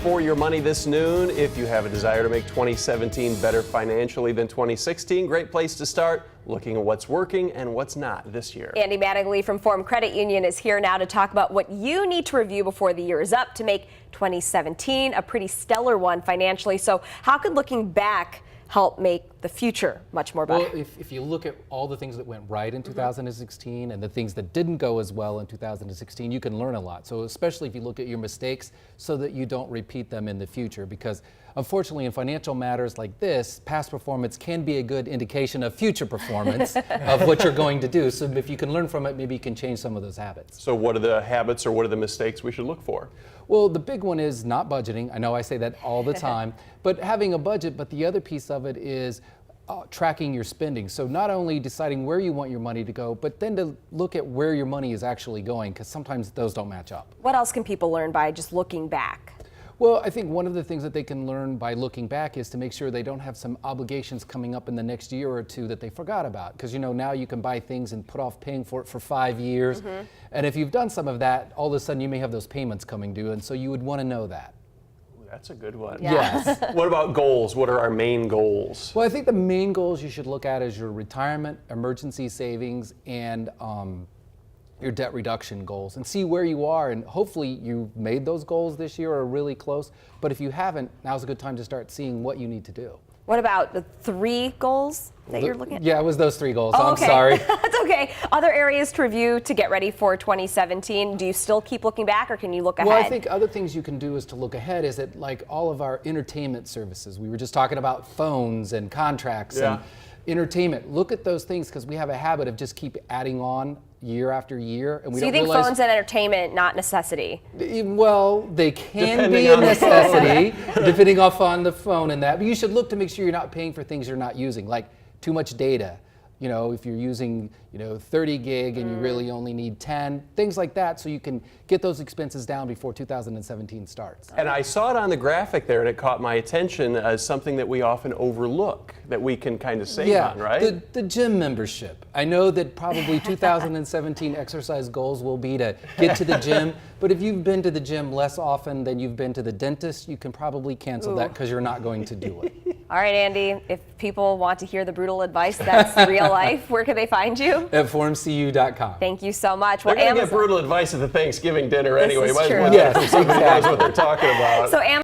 for your money this noon. If you have a desire to make 2017 better financially than 2016, great place to start looking at what's working and what's not this year. Andy Mattingly from Forum Credit Union is here now to talk about what you need to review before the year is up to make 2017 a pretty stellar one financially. So how could looking back help make the future much more better? Well, if you look at all the things that went right in 2016 and the things that didn't go as well in 2016, you can learn a lot. So especially if you look at your mistakes so that you don't repeat them in the future, because unfortunately in financial matters like this, past performance can be a good indication of future performance of what you're going to do. So if you can learn from it, maybe you can change some of those habits. So what are the habits or what are the mistakes we should look for? Well, the big one is not budgeting. I know I say that all the time, but having a budget, but the other piece of it is tracking your spending. So not only deciding where you want your money to go, but then to look at where your money is actually going, because sometimes those don't match up. What else can people learn by just looking back? Well, I think one of the things that they can learn by looking back is to make sure they don't have some obligations coming up in the next year or two that they forgot about. Because now you can buy things and put off paying for it for 5 years. And if you've done some of that, all of a sudden you may have those payments coming due, and so you would want to know that. That's a good one. Yeah. Yes. What about goals? What are our main goals? Well, I think the main goals you should look at is your retirement, emergency savings, and your debt reduction goals, and see where you are. And hopefully you've made those goals this year or are really close. But if you haven't, now's a good time to start seeing what you need to do. What about the 3 goals that you're looking at? Yeah, it was those 3 goals. Oh, I'm okay. sorry. That's okay. Other areas to review to get ready for 2017. Do you still keep looking back, or can you look ahead? Well, I think other things you can do is to look ahead is that, like, all of our entertainment services. We were just talking about phones and contracts and entertainment. Look at those things, because we have a habit of just keep adding on year after year, and we so don't you think realize phones and entertainment not necessity? Well, they can Depending be a on the necessity, depending off on the phone and that. But you should look to make sure you're not paying for things you're not using, like too much data. If you're using 30 gig and you really only need 10, things like that, so you can get those expenses down before 2017 starts. And I saw it on the graphic there, and it caught my attention as something that we often overlook, that we can kind of save on, right? The gym membership. I know that probably 2017 exercise goals will be to get to the gym, but if you've been to the gym less often than you've been to the dentist, you can probably cancel that because you're not going to do it. All right, Andy, if people want to hear the brutal advice that's real life, where can they find you? At forumcu.com. Thank you so much. They're going to get brutal advice at the Thanksgiving dinner anyway. is Might as true. well get it from somebody who knows what they're talking about. So